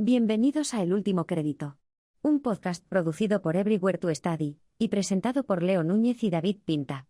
Bienvenidos a El Último Crédito, un podcast producido por Everywhere to Study y presentado por Leo Núñez y David Pinta.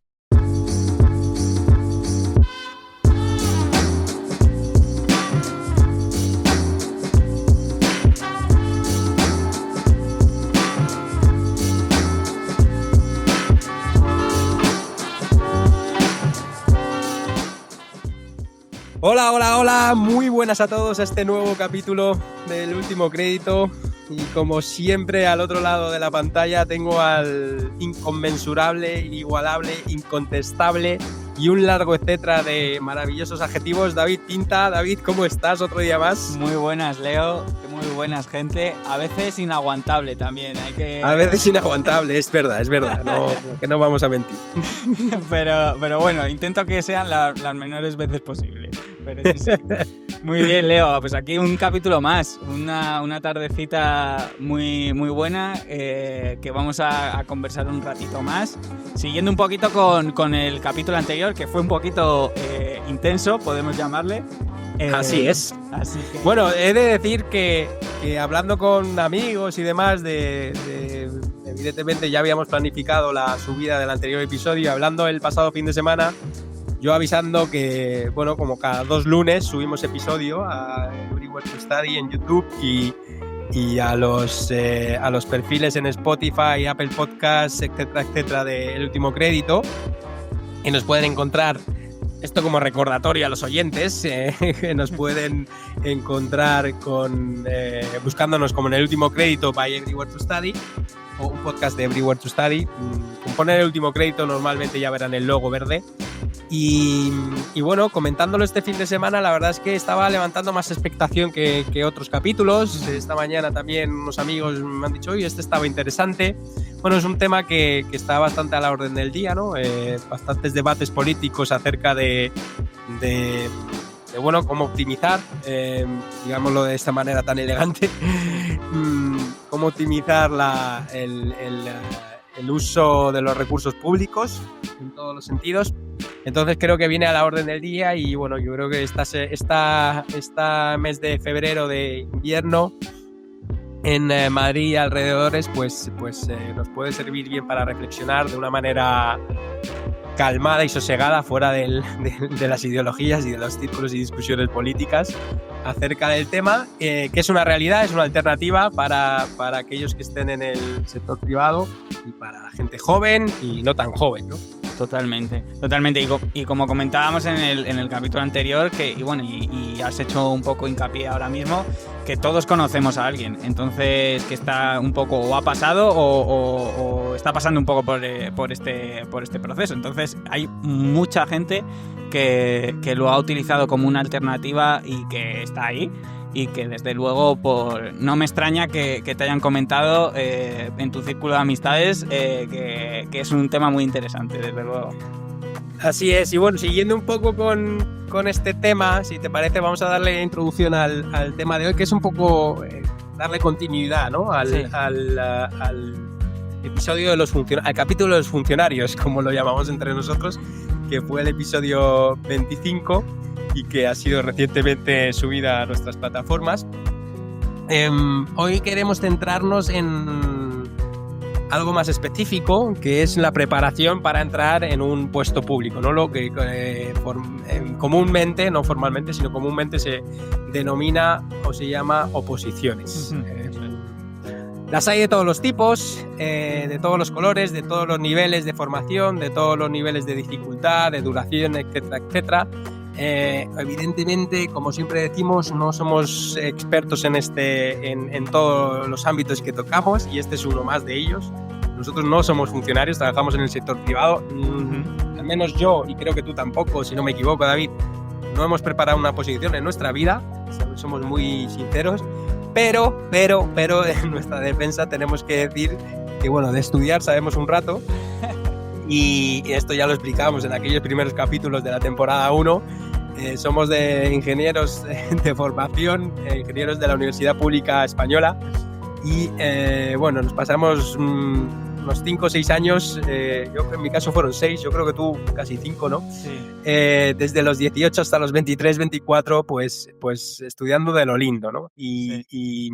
Hola, muy buenas a todos a este nuevo capítulo del Último Crédito. Y como siempre, al otro lado de la pantalla tengo al inconmensurable, inigualable, incontestable y un largo etcétera de maravillosos adjetivos, David Pinta. David, ¿cómo estás? Otro día más. Muy buenas, Leo. Muy buenas, gente. A veces inaguantable también. A veces inaguantable, es verdad. No, que no vamos a mentir. pero bueno, intento que sean las menores veces posibles. Pero sí. Muy bien, Leo. Pues aquí un capítulo más. Una tardecita muy buena que vamos a conversar un ratito más. Siguiendo un poquito con el capítulo anterior, que fue un poquito intenso, podemos llamarle. Así es. Así que... Bueno, he de decir que hablando con amigos y demás evidentemente ya habíamos planificado la subida del anterior episodio, hablando el pasado fin de semana, yo avisando que, bueno, como cada 2 lunes subimos episodio a Everywhere to Study en YouTube y a los perfiles en Spotify, Apple Podcasts, etcétera, de El Último Crédito, y nos pueden encontrar. Esto como recordatorio a los oyentes, que nos pueden encontrar buscándonos como en El Último Crédito by Everywhere to Study, o un podcast de Everywhere to Study. Con poner El Último Crédito normalmente ya verán el logo verde. Y bueno, comentándolo este fin de semana, la verdad es que estaba levantando más expectación que otros capítulos. Esta mañana también unos amigos me han dicho, oye, este estaba interesante. Bueno, es un tema que está bastante a la orden del día, ¿no? Bastantes debates políticos acerca de bueno, cómo optimizar, digámoslo de esta manera tan elegante, cómo optimizar el uso de los recursos públicos en todos los sentidos. Entonces creo que viene a la orden del día y bueno, yo creo que esta mes de febrero de invierno en Madrid y alrededores pues nos puede servir bien para reflexionar de una manera calmada y sosegada, fuera de las ideologías y de los círculos y discusiones políticas acerca del tema, que es una realidad, es una alternativa para aquellos que estén en el sector privado y para la gente joven y no tan joven, ¿no? Totalmente. Y como comentábamos en el capítulo anterior, y has hecho un poco hincapié ahora mismo, que todos conocemos a alguien. Entonces, que está un poco o ha pasado o está pasando un poco por este proceso. Entonces, hay mucha gente que lo ha utilizado como una alternativa y que está ahí. Y que desde luego no me extraña que te hayan comentado en tu círculo de amistades que es un tema muy interesante, desde luego. Así es, y bueno, siguiendo un poco con este tema, si te parece, vamos a darle introducción al tema de hoy, que es un poco darle continuidad, ¿no? al episodio de al capítulo de los funcionarios, como lo llamamos entre nosotros, que fue el episodio 25 y que ha sido recientemente subida a nuestras plataformas. Hoy queremos centrarnos en algo más específico, que es la preparación para entrar en un puesto público, ¿no? Lo que comúnmente, no formalmente, sino comúnmente se denomina o se llama oposiciones. Las hay de todos los tipos, de todos los colores, de todos los niveles de formación, de todos los niveles de dificultad, de duración, etcétera. Evidentemente, como siempre decimos, no somos expertos en todos los ámbitos que tocamos, y este es uno más de ellos. Nosotros no somos funcionarios, trabajamos en el sector privado. Al menos yo, y creo que tú tampoco, si no me equivoco, David, no hemos preparado una oposición en nuestra vida, somos muy sinceros, pero en nuestra defensa tenemos que decir que, bueno, de estudiar sabemos un rato. Y esto ya lo explicamos en aquellos primeros capítulos de la temporada 1. Somos de ingenieros de formación, ingenieros de la Universidad Pública Española, y bueno, nos pasamos unos 5 o 6 años, yo en mi caso fueron 6, yo creo que tú casi 5, ¿no? Sí. Desde los 18 hasta los 23, 24, pues estudiando de lo lindo, ¿no? Y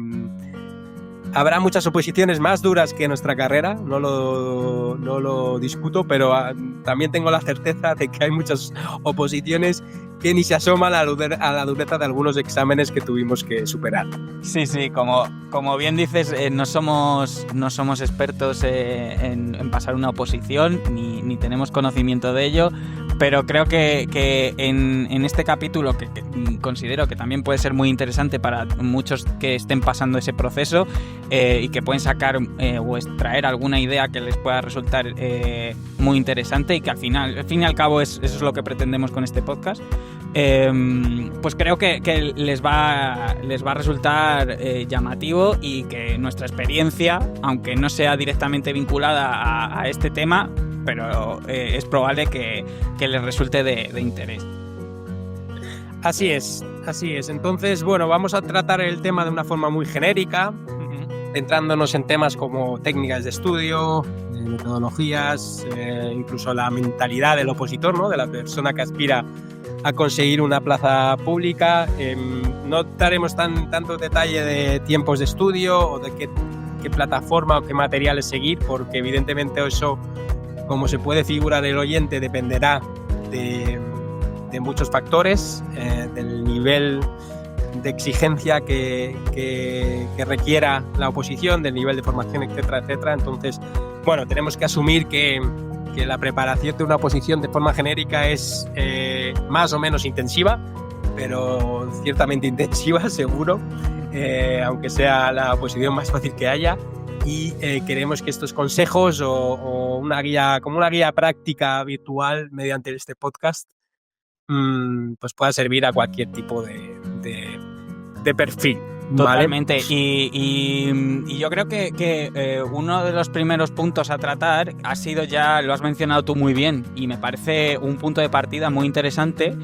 habrá muchas oposiciones más duras que nuestra carrera, no lo discuto, pero también tengo la certeza de que hay muchas oposiciones que ni se asoman a la dureza de algunos exámenes que tuvimos que superar. Sí, como bien dices, no somos expertos en pasar una oposición, ni tenemos conocimiento de ello, pero creo que en este capítulo, que considero que también puede ser muy interesante para muchos que estén pasando ese proceso y que pueden sacar o extraer alguna idea que les pueda resultar muy interesante y que al fin y al cabo eso es lo que pretendemos con este podcast, pues creo que les va a resultar llamativo y que nuestra experiencia, aunque no sea directamente vinculada a este tema, pero es probable que les resulte de interés. Así es. Entonces, bueno, vamos a tratar el tema de una forma muy genérica, centrándonos en temas como técnicas de estudio, metodologías, incluso la mentalidad del opositor, ¿no? De la persona que aspira a conseguir una plaza pública. No daremos tanto detalle de tiempos de estudio o de qué plataforma o qué materiales seguir, porque evidentemente eso, como se puede figurar el oyente, dependerá de muchos factores, del nivel de exigencia que requiera la oposición, del nivel de formación, etcétera, etcétera. Entonces, bueno, tenemos que asumir que la preparación de una oposición de forma genérica es más o menos intensiva, pero ciertamente intensiva, seguro, aunque sea la oposición más fácil que haya. Y queremos que estos consejos o una guía, como una guía práctica virtual mediante este podcast, pues pueda servir a cualquier tipo de perfil. Totalmente. ¿Vale? Y yo creo que uno de los primeros puntos a tratar ha sido, ya lo has mencionado tú muy bien, y me parece un punto de partida muy interesante,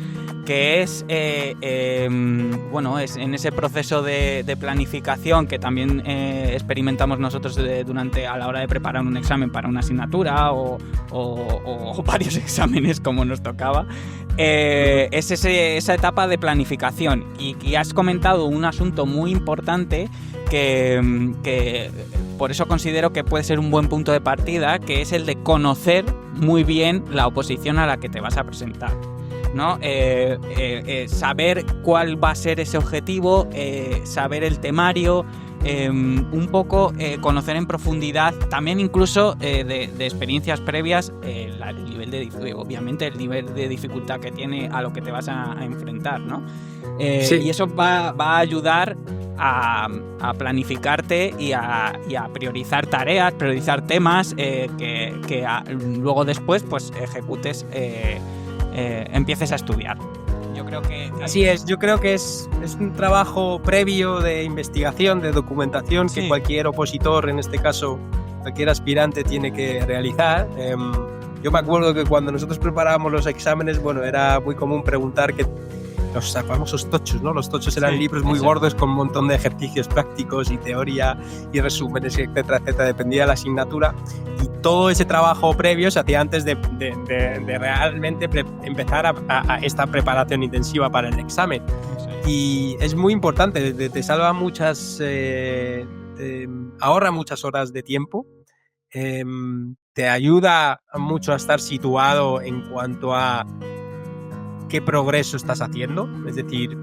que es, bueno, es en ese proceso de planificación que también experimentamos nosotros a la hora de preparar un examen para una asignatura o varios exámenes como nos tocaba. Es esa etapa de planificación, y has comentado un asunto muy importante que por eso considero que puede ser un buen punto de partida, que es el de conocer muy bien la oposición a la que te vas a presentar, ¿no? Saber cuál va a ser ese objetivo, saber el temario, un poco conocer en profundidad, también incluso de experiencias previas, el nivel de, obviamente el nivel de dificultad que tiene a lo que te vas a enfrentar, ¿no? Sí. Y eso va a ayudar a planificarte y a priorizar tareas, priorizar temas que luego después pues ejecutes, empieces a estudiar. Yo creo que así es, yo creo que es un trabajo previo de investigación, de documentación, sí, que cualquier opositor, en este caso cualquier aspirante, tiene que realizar. Yo me acuerdo que cuando nosotros preparábamos los exámenes, bueno, era muy común preguntar que los famosos tochos, ¿no? Los tochos eran libros muy gordos con un montón de ejercicios prácticos y teoría y resúmenes, etcétera, etcétera, dependía de la asignatura. Y todo ese trabajo previo se hacía antes de realmente empezar a esta preparación intensiva para el examen. Y es muy importante, te salva ahorra muchas horas de tiempo, te ayuda mucho a estar situado en cuanto a qué progreso estás haciendo. Es decir,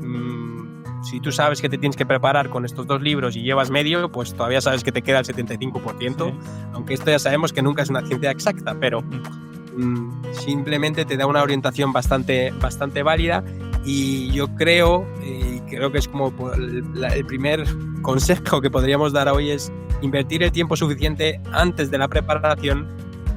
si tú sabes que te tienes que preparar con estos 2 libros y llevas medio, pues todavía sabes que te queda el 75%, sí. Aunque esto ya sabemos que nunca es una ciencia exacta, pero simplemente te da una orientación bastante válida. Y yo creo que es como el primer consejo que podríamos dar hoy, es invertir el tiempo suficiente antes de la preparación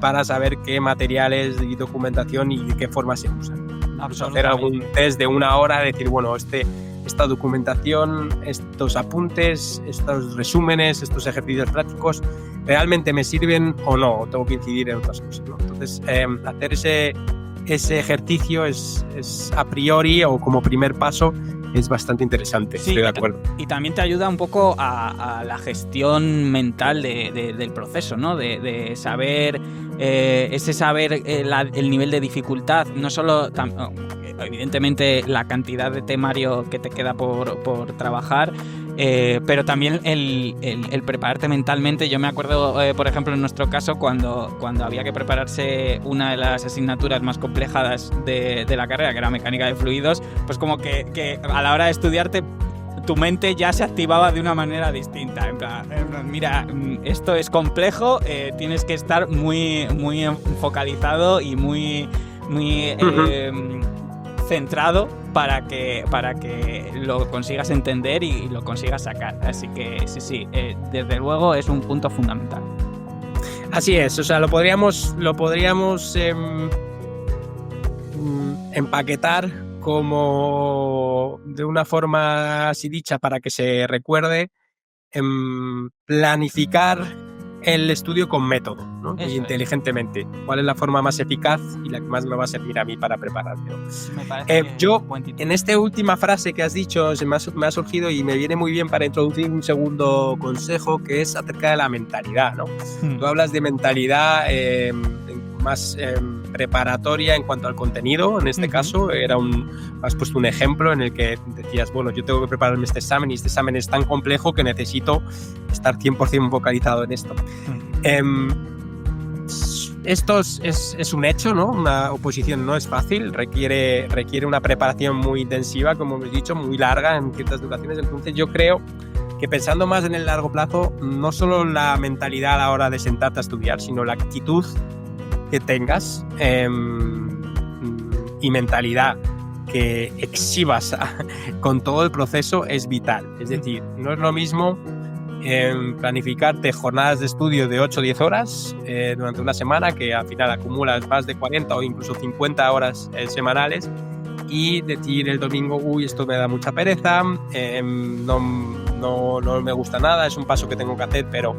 para saber qué materiales y documentación y de qué forma se usan. Hacer algún test de 1 hora, decir, bueno, esta documentación, estos apuntes, estos resúmenes, estos ejercicios prácticos, ¿realmente me sirven o no? ¿O tengo que incidir en otras cosas, ¿no? Entonces, hacer ese ejercicio es a priori, o como primer paso, es bastante interesante, Sí, estoy de acuerdo. y también te ayuda un poco a la gestión mental del proceso, ¿no? De saber, saber el nivel de dificultad, no solo, evidentemente, la cantidad de temario que te queda por trabajar, pero también el prepararte mentalmente. Yo me acuerdo, por ejemplo, en nuestro caso, cuando había que prepararse una de las asignaturas más complejas de la carrera, que era mecánica de fluidos, pues como que a la hora de estudiarte tu mente ya se activaba de una manera distinta. En plan, mira, esto es complejo, tienes que estar muy, muy focalizado y muy centrado para que lo consigas entender y lo consigas sacar. Así que sí, desde luego es un punto fundamental. Así es, o sea, lo podríamos empaquetar como de una forma así dicha para que se recuerde, planificar el estudio con método, ¿no? Y inteligentemente. ¿Cuál es la forma más eficaz y la que más me va a servir a mí para prepararme? Me parece yo, en esta última frase que has dicho, me ha surgido y me viene muy bien para introducir un segundo consejo, que es acerca de la mentalidad, ¿no? Tú hablas de mentalidad más preparatoria en cuanto al contenido. En este caso has puesto un ejemplo en el que decías, bueno, yo tengo que prepararme este examen y este examen es tan complejo que necesito estar 100% focalizado en esto. Esto es un hecho, ¿no? Una oposición no es fácil, requiere una preparación muy intensiva, como hemos dicho, muy larga en ciertas duraciones. Entonces yo creo que pensando más en el largo plazo, no solo la mentalidad a la hora de sentarte a estudiar, sino la actitud que tengas y mentalidad que exhibas con todo el proceso es vital. Es decir, no es lo mismo planificarte jornadas de estudio de 8 o 10 horas durante una semana, que al final acumulas más de 40 o incluso 50 horas semanales, y decir el domingo, uy, esto me da mucha pereza, no me gusta nada, es un paso que tengo que hacer, pero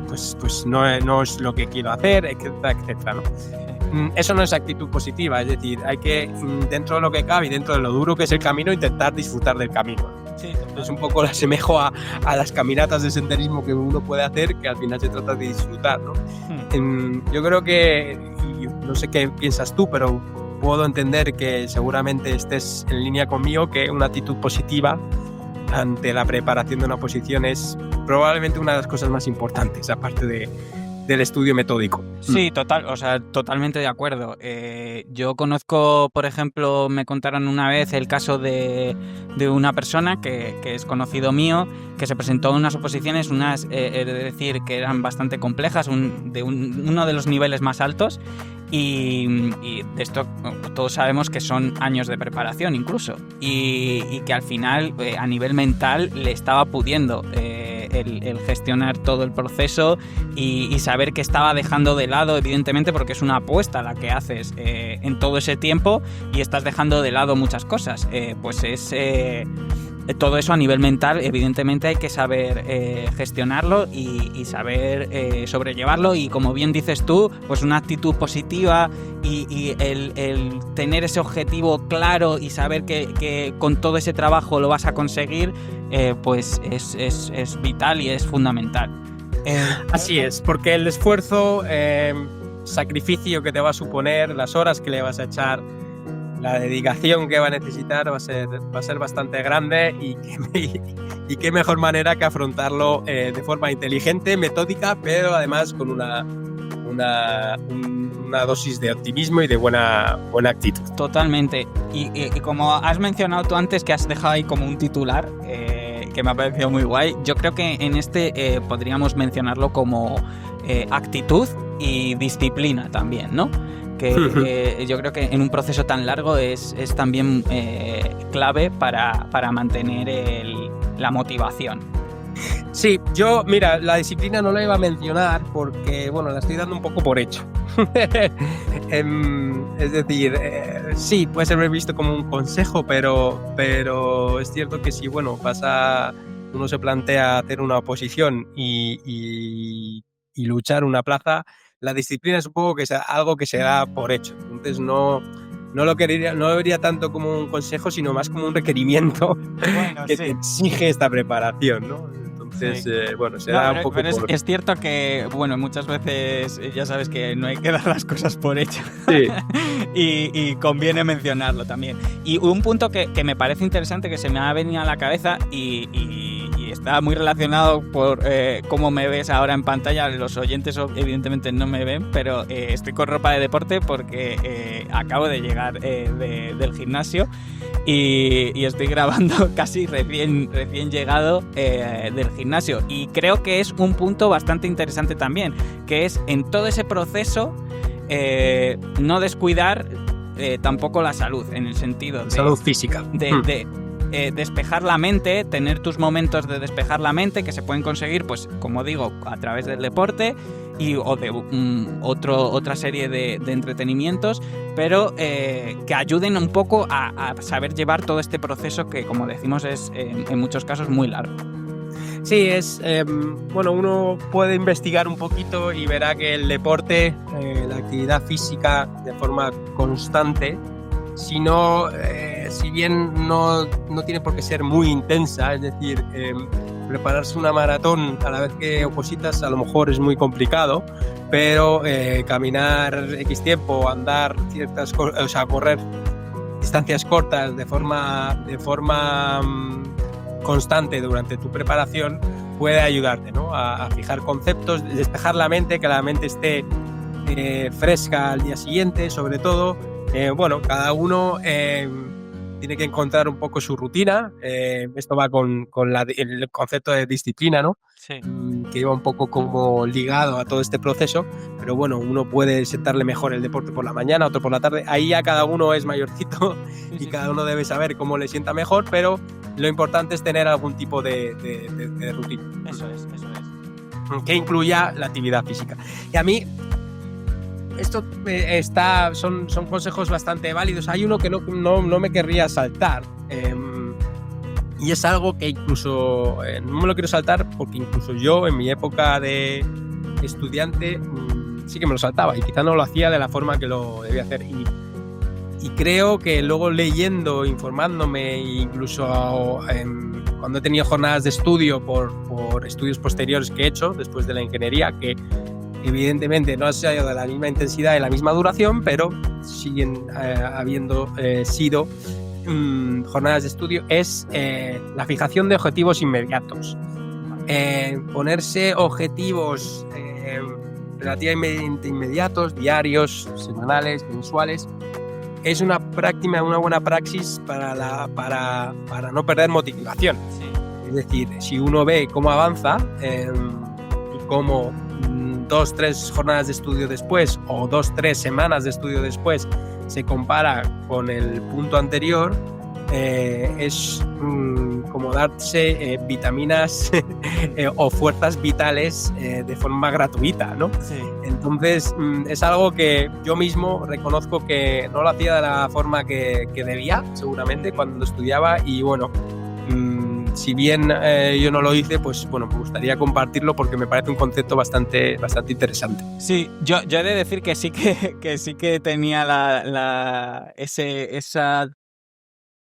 pues no es lo que quiero hacer, etcétera, etcétera, ¿no? Eso no es actitud positiva, es decir, hay que, dentro de lo que cabe y dentro de lo duro que es el camino, intentar disfrutar del camino. Sí, es un poco lo asemejo a las caminatas de senderismo que uno puede hacer, que al final se trata de disfrutar, ¿no? Yo creo que, y no sé qué piensas tú, pero puedo entender que seguramente estés en línea conmigo, que una actitud positiva ante la preparación de una oposición es probablemente una de las cosas más importantes, aparte del estudio metódico. Sí, totalmente de acuerdo. Yo conozco, por ejemplo, me contaron una vez el caso de una persona que es conocido mío, que se presentó en unas oposiciones, es decir, que eran bastante complejas, uno de los niveles más altos, y de esto todos sabemos que son años de preparación incluso, y que al final a nivel mental le estaba pudiendo el gestionar todo el proceso y saber que estaba dejando de lado, evidentemente, porque es una apuesta la que haces en todo ese tiempo y estás dejando de lado muchas cosas. Pues es todo eso a nivel mental, evidentemente hay que saber gestionarlo y saber sobrellevarlo, y como bien dices tú, pues una actitud positiva y el tener ese objetivo claro y saber que con todo ese trabajo lo vas a conseguir, pues es vital y es fundamental. Así es, porque el esfuerzo, sacrificio que te va a suponer, las horas que le vas a echar, la dedicación que va a necesitar va a ser bastante grande, y qué mejor manera que afrontarlo de forma inteligente, metódica, pero además con una dosis de optimismo y de buena actitud. Totalmente. Y como has mencionado tú antes, que has dejado ahí como un titular que me ha parecido muy guay, yo creo que en este podríamos mencionarlo como actitud y disciplina también, ¿no? Que yo creo que en un proceso tan largo es también clave para mantener la motivación. Sí, mira, la disciplina no la iba a mencionar porque, bueno, la estoy dando un poco por hecho. Es decir, sí, puede ser visto como un consejo, pero es cierto que si, bueno, uno se plantea hacer una oposición y luchar una plaza, la disciplina es un poco algo que se da por hecho. Entonces no no lo vería tanto como un consejo, sino más como un requerimiento que te exige esta preparación, ¿no? Entonces, bueno, será un poco... Pero es cierto que, bueno, muchas veces ya sabes que no hay que dar las cosas por hechas. Sí. y conviene mencionarlo también. Y un punto que me parece interesante, que se me ha venido a la cabeza y está muy relacionado por cómo me ves ahora en pantalla. Los oyentes evidentemente no me ven, pero estoy con ropa de deporte porque acabo de llegar del gimnasio y estoy grabando casi recién llegado del gimnasio. Y creo que es un punto bastante interesante también, que es en todo ese proceso no descuidar tampoco la salud, en el sentido de salud física. De despejar la mente, tener tus momentos de despejar la mente que se pueden conseguir, pues como digo, a través del deporte o de otra serie de entretenimientos, pero que ayuden un poco a saber llevar todo este proceso que, como decimos, es en muchos casos muy largo. Sí, bueno, uno puede investigar un poquito y verá que el deporte, la actividad física de forma constante, si bien no tiene por qué ser muy intensa, es decir, prepararse una maratón a la vez que opositas a lo mejor es muy complicado, pero caminar X tiempo, andar correr distancias cortas de forma constante durante tu preparación puede ayudarte, ¿no? a fijar conceptos, despejar la mente, que la mente esté fresca al día siguiente, sobre todo. Bueno, cada uno tiene que encontrar un poco su rutina. Esto va con el concepto de disciplina, ¿no? Sí. Que iba un poco como ligado a todo este proceso, pero bueno, uno puede sentarle mejor el deporte por la mañana, otro por la tarde. Ahí ya cada uno es mayorcito y cada uno debe saber cómo le sienta mejor, pero lo importante es tener algún tipo de rutina. Eso es. Que incluya la actividad física. Y a mí esto son consejos bastante válidos. Hay uno que no me querría saltar, y es algo que incluso no me lo quiero saltar porque incluso yo en mi época de estudiante sí que me lo saltaba y quizá no lo hacía de la forma que lo debía hacer. Y creo que luego leyendo, informándome, incluso cuando he tenido jornadas de estudio por estudios posteriores que he hecho después de la ingeniería, que evidentemente no ha sido de la misma intensidad y la misma duración, pero siguen habiendo sido jornadas de estudio, es la fijación de objetivos inmediatos. Ponerse objetivos relativamente inmediatos, diarios, semanales, mensuales, es una buena praxis para no perder motivación. Sí. Es decir, si uno ve cómo avanza y cómo 2-3 jornadas de estudio después o 2-3 semanas de estudio después se compara con el punto anterior, es como darse vitaminas o fuerzas vitales de forma gratuita, ¿no? Sí. Entonces es algo que yo mismo reconozco que no lo hacía de la forma que debía, seguramente, cuando estudiaba, y bueno, si bien yo no lo hice, pues bueno, me gustaría compartirlo porque me parece un concepto bastante interesante. Sí, yo he de decir que sí que tenía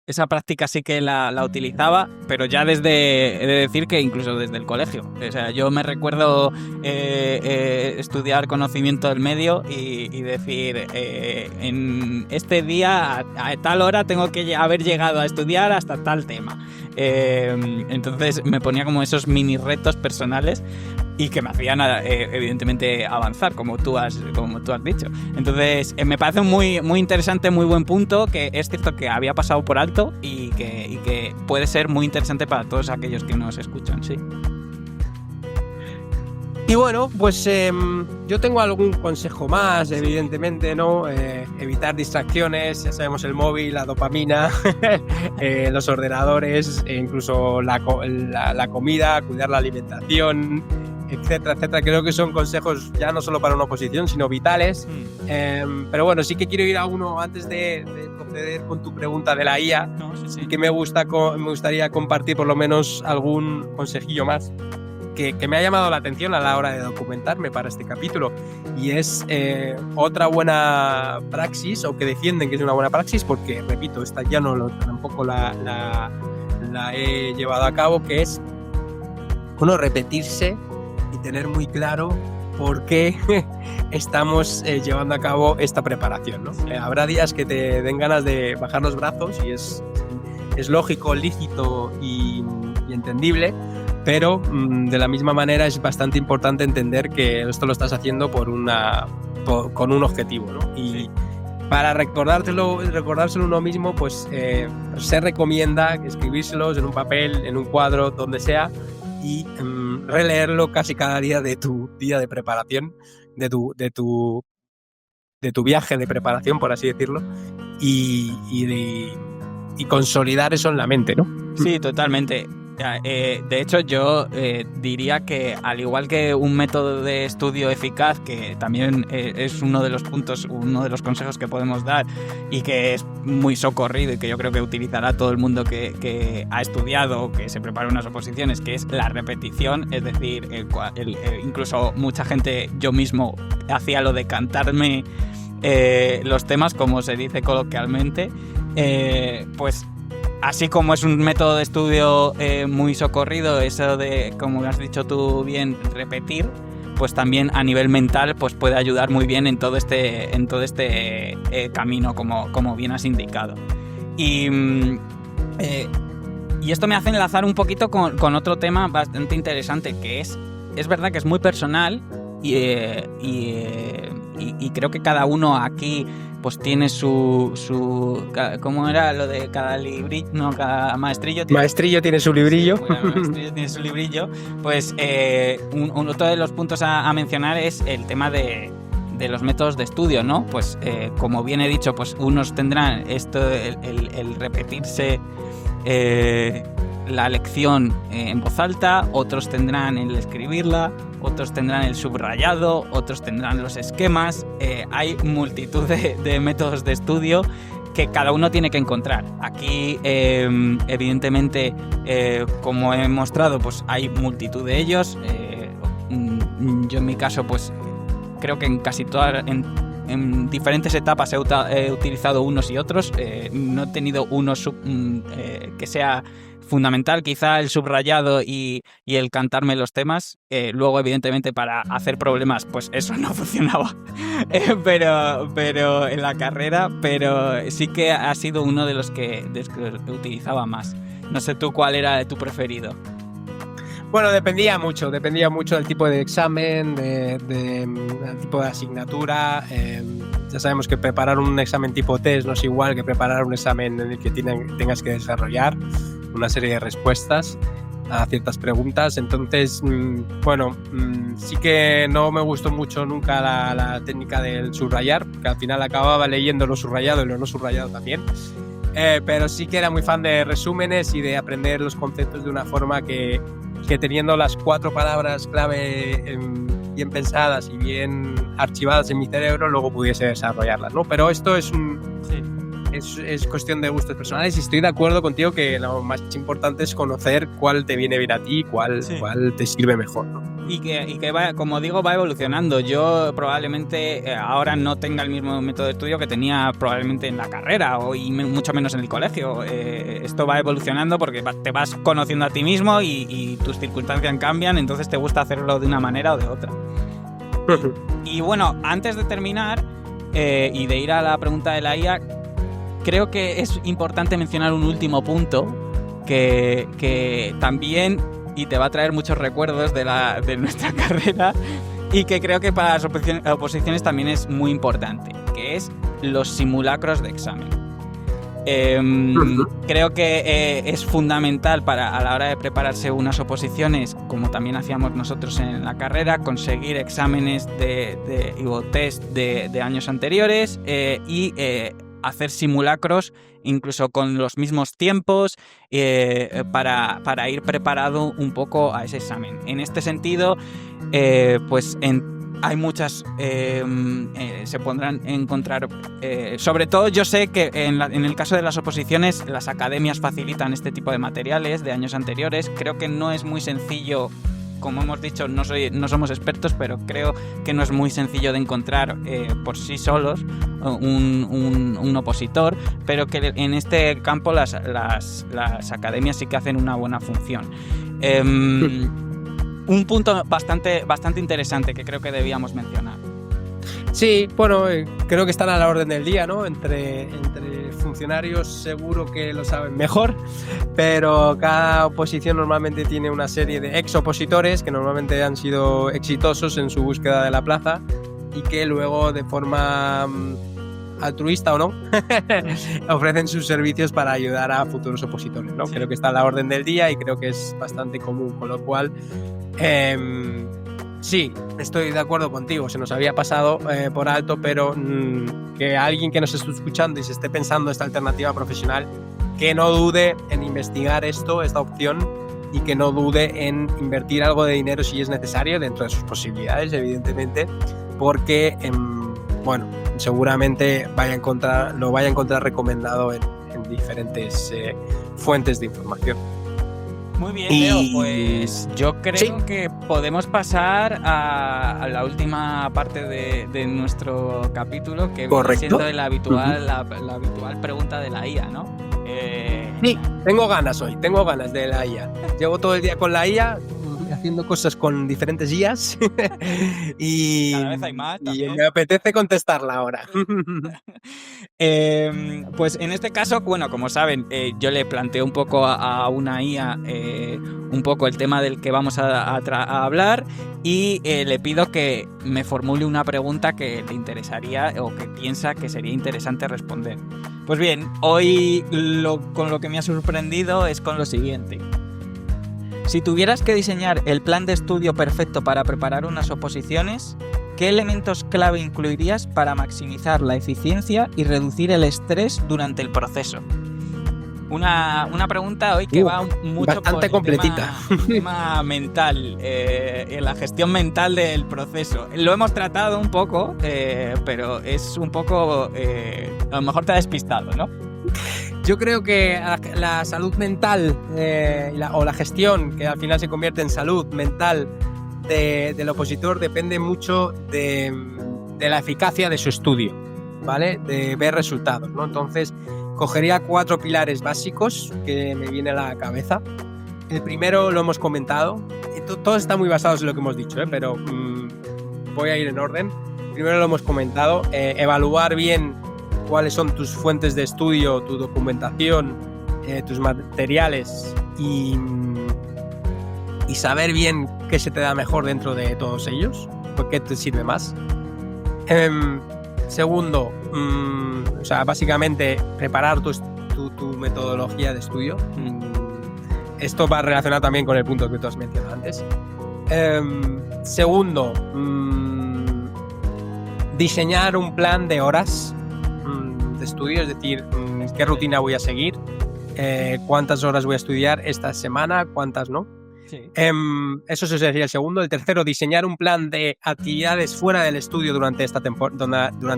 esa práctica, sí que la utilizaba, pero ya he de decir que incluso desde el colegio. O sea, yo me recuerdo estudiar conocimiento del medio y decir, en este día a tal hora tengo que haber llegado a estudiar hasta tal tema. Entonces me ponía como esos mini retos personales y que me hacían evidentemente avanzar, como tú has dicho. Entonces me parece muy, muy interesante, muy buen punto, que es cierto que había pasado por alto y que puede ser muy interesante para todos aquellos que nos escuchan, sí. Y bueno, pues yo tengo algún consejo más, evidentemente, ¿no? Evitar distracciones, ya sabemos, el móvil, la dopamina, los ordenadores, incluso la comida, cuidar la alimentación, etcétera, etcétera. Creo que son consejos ya no solo para una oposición, sino vitales. Pero bueno, sí que quiero ir a uno antes de proceder con tu pregunta de la IA. Sí que me gustaría compartir por lo menos algún consejillo más, que me ha llamado la atención a la hora de documentarme para este capítulo, y es otra buena praxis, o que defienden que es una buena praxis, porque, repito, esta ya tampoco la he llevado a cabo, que es, bueno, repetirse y tener muy claro por qué estamos llevando a cabo esta preparación, ¿no? Habrá días que te den ganas de bajar los brazos, y es lógico, lícito y entendible, pero de la misma manera es bastante importante entender que esto lo estás haciendo con un objetivo, ¿no? Y para recordárselo uno mismo, pues se recomienda escribírselos en un papel, en un cuadro, donde sea, y releerlo casi cada día de tu día de preparación, de tu viaje de preparación, por así decirlo, y consolidar eso en la mente, ¿no? Sí, totalmente. De hecho, yo diría que, al igual que un método de estudio eficaz, que también es uno de los puntos, uno de los consejos que podemos dar, y que es muy socorrido y que yo creo que utilizará todo el mundo que ha estudiado o que se prepara unas oposiciones, que es la repetición. Es decir, incluso mucha gente, yo mismo, hacía lo de cantarme los temas, como se dice coloquialmente, pues así como es un método de estudio muy socorrido, eso de, como has dicho tú bien, repetir, pues también a nivel mental pues puede ayudar muy bien en todo este camino, como bien has indicado. Y esto me hace enlazar un poquito con otro tema bastante interesante, que es verdad que es muy personal, y creo que cada uno aquí pues tiene su ¿cómo era lo de cada librillo? No, cada maestrillo tiene su librillo. Sí, bueno, maestrillo tiene su librillo. Pues otro de los puntos a mencionar es el tema de los métodos de estudio, ¿no? Pues como bien he dicho, pues unos tendrán el repetirse la lección en voz alta, otros tendrán el escribirla, otros tendrán el subrayado, otros tendrán los esquemas. Hay multitud de métodos de estudio que cada uno tiene que encontrar. Aquí, evidentemente, como he mostrado, pues hay multitud de ellos. Yo en mi caso, pues creo que en casi todas, en diferentes etapas he utilizado unos y otros. No he tenido uno que sea fundamental, quizá el subrayado y el cantarme los temas. Luego, evidentemente, para hacer problemas, pues eso no funcionaba. pero en la carrera, pero sí que ha sido uno de los que utilizaba más. No sé tú cuál era tu preferido. Bueno, dependía mucho del tipo de examen, del tipo de asignatura. Ya sabemos que preparar un examen tipo test no es igual que preparar un examen en el que tengas que desarrollar una serie de respuestas a ciertas preguntas. Entonces, bueno, sí que no me gustó mucho nunca la técnica del subrayar, que al final acababa leyendo lo subrayado y lo no subrayado también. Pero sí que era muy fan de resúmenes y de aprender los conceptos de una forma que teniendo las 4 palabras clave bien pensadas y bien archivadas en mi cerebro, luego pudiese desarrollarlas, ¿no? Pero esto es es cuestión de gustos personales, y estoy de acuerdo contigo que lo más importante es conocer cuál te viene bien a ti, cuál te sirve mejor, ¿no? Y que va, como digo, va evolucionando. Yo probablemente ahora no tenga el mismo método de estudio que tenía probablemente en la carrera y mucho menos en el colegio. Esto va evolucionando porque te vas conociendo a ti mismo y tus circunstancias cambian, entonces te gusta hacerlo de una manera o de otra. Y bueno, antes de terminar y de ir a la pregunta de la IA, creo que es importante mencionar un último punto que también y te va a traer muchos recuerdos de nuestra carrera, y que creo que para las oposiciones también es muy importante, que es los simulacros de examen. Creo que es fundamental a la hora de prepararse unas oposiciones, como también hacíamos nosotros en la carrera, conseguir exámenes o test de años anteriores y hacer simulacros incluso con los mismos tiempos para ir preparado un poco a ese examen. En este sentido, pues hay muchas, se podrán encontrar, sobre todo yo sé que en el caso de las oposiciones las academias facilitan este tipo de materiales de años anteriores. Creo que no es muy sencillo como hemos dicho, no somos expertos, pero creo que no es muy sencillo de encontrar por sí solos un opositor, pero que en este campo las academias sí que hacen una buena función. Un punto bastante interesante que creo que debíamos mencionar. Sí, bueno, creo que están a la orden del día, ¿no? Entre funcionarios seguro que lo saben mejor, pero cada oposición normalmente tiene una serie de ex opositores que normalmente han sido exitosos en su búsqueda de la plaza y que luego de forma altruista o no ofrecen sus servicios para ayudar a futuros opositores, ¿no? Sí. Creo que está a la orden del día y creo que es bastante común, con lo cual sí, estoy de acuerdo contigo, se nos había pasado por alto, pero que alguien que nos esté escuchando y se esté pensando esta alternativa profesional, que no dude en investigar esta opción, y que no dude en invertir algo de dinero si es necesario, dentro de sus posibilidades, evidentemente, porque, bueno, seguramente lo vaya a encontrar recomendado en diferentes fuentes de información. Muy bien, Leo, pues yo creo que podemos pasar a la última parte de nuestro capítulo, que viene siendo la habitual pregunta de la IA, ¿no? Sí, tengo ganas de la IA. Llevo todo el día con la IA, haciendo cosas con diferentes IAs y cada vez hay más también. Y me apetece contestarla ahora. Pues en este caso, bueno, como saben, yo le planteo un poco a una IA un poco el tema del que vamos a hablar, y le pido que me formule una pregunta que le interesaría o que piensa que sería interesante responder. Pues bien, hoy con lo que me ha sorprendido es con lo siguiente. Si tuvieras que diseñar el plan de estudio perfecto para preparar unas oposiciones, ¿qué elementos clave incluirías para maximizar la eficiencia y reducir el estrés durante el proceso? Una pregunta hoy que va mucho bastante completita. Tema mental, la gestión mental del proceso. Lo hemos tratado un poco, pero es un poco, a lo mejor te ha despistado, ¿no? Yo creo que la salud mental o la gestión, que al final se convierte en salud mental del opositor, depende mucho de la eficacia de su estudio, ¿vale? De ver resultados, ¿no? Entonces, cogería 4 pilares básicos que me viene a la cabeza. El primero lo hemos comentado, todos están muy basados en lo que hemos dicho, pero voy a ir en orden. Primero lo hemos comentado, evaluar bien cuáles son tus fuentes de estudio, tu documentación, tus materiales y saber bien qué se te da mejor dentro de todos ellos, qué te sirve más. Segundo, o sea, básicamente preparar tu metodología de estudio. Esto va relacionado también con el punto que tú has mencionado antes. Segundo, diseñar un plan de horas de estudio, es decir, qué rutina voy a seguir, cuántas horas voy a estudiar esta semana, cuántas no. Sí. Eso sería el segundo. El tercero, diseñar un plan de actividades fuera del estudio durante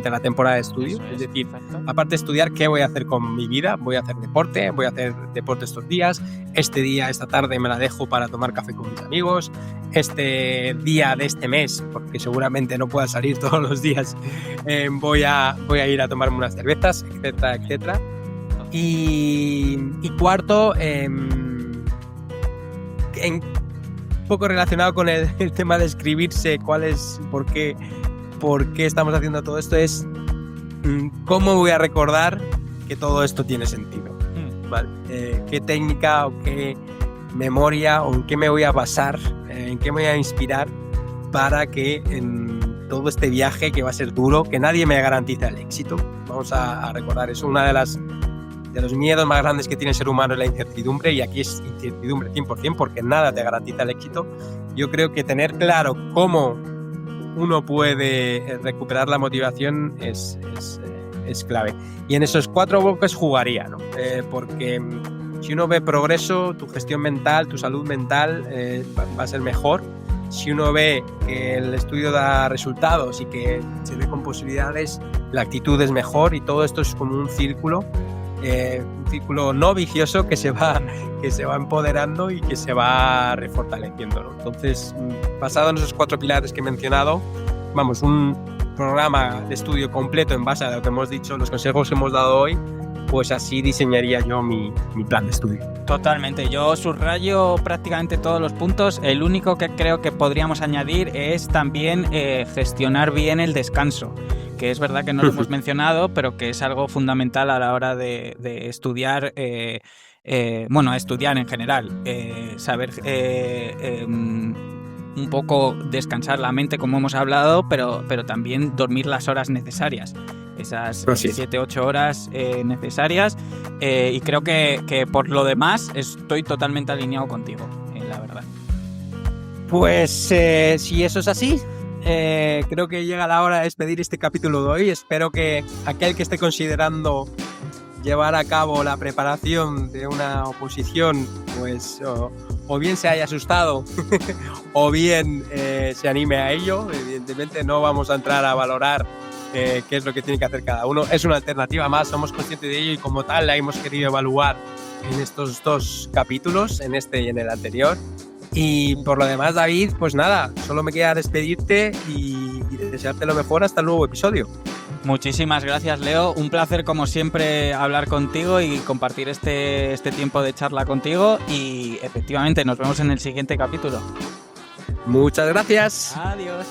la temporada de estudio. Es decir, perfecto. Aparte de estudiar, ¿qué voy a hacer con mi vida? Voy a hacer deporte, estos días. Esta tarde me la dejo para tomar café con mis amigos. Este día de este mes, porque seguramente no pueda salir todos los días, voy a ir a tomarme unas cervezas, etcétera, etcétera. Y cuarto, un poco relacionado con el tema de escribirse, por qué estamos haciendo todo esto, es cómo voy a recordar que todo esto tiene sentido, ¿vale? Qué técnica o qué memoria o en qué me voy a basar, en qué me voy a inspirar para que en todo este viaje, que va a ser duro, que nadie me garantiza el éxito. Vamos a recordar eso. Una de los miedos más grandes que tiene el ser humano es la incertidumbre, y aquí es incertidumbre 100%, porque nada te garantiza el éxito. Yo creo que tener claro cómo uno puede recuperar la motivación es clave. Y en esos 4 bloques jugaría, ¿no? Porque si uno ve progreso, tu gestión mental, tu salud mental va a ser mejor. Si uno ve que el estudio da resultados y que se ve con posibilidades, la actitud es mejor, y todo esto es como un círculo un círculo no vicioso que se va empoderando y que se va refortaleciendo, ¿no? Entonces, basado en esos 4 pilares que he mencionado, vamos, un programa de estudio completo en base a lo que hemos dicho, los consejos que hemos dado hoy, pues así diseñaría yo mi plan de estudio. Totalmente, yo subrayo prácticamente todos los puntos. El único que creo que podríamos añadir es también gestionar bien el descanso, que es verdad que no lo hemos mencionado, pero que es algo fundamental a la hora de estudiar, estudiar en general, saber un poco descansar la mente, como hemos hablado, pero también dormir las horas necesarias. Esas 7-8 horas necesarias, y creo que por lo demás estoy totalmente alineado contigo, la verdad. Pues si eso es así, creo que llega la hora de despedir este capítulo de hoy. Espero que aquel que esté considerando llevar a cabo la preparación de una oposición, pues o bien se haya asustado o bien se anime a ello. Evidentemente no vamos a entrar a valorar qué es lo que tiene que hacer cada uno. Es una alternativa más, somos conscientes de ello y como tal la hemos querido evaluar en estos 2 capítulos, en este y en el anterior. Y por lo demás, David, pues nada, solo me queda despedirte y desearte lo mejor hasta el nuevo episodio. Muchísimas gracias, Leo. Un placer, como siempre, hablar contigo y compartir este tiempo de charla contigo. Y efectivamente, nos vemos en el siguiente capítulo. Muchas gracias. Adiós.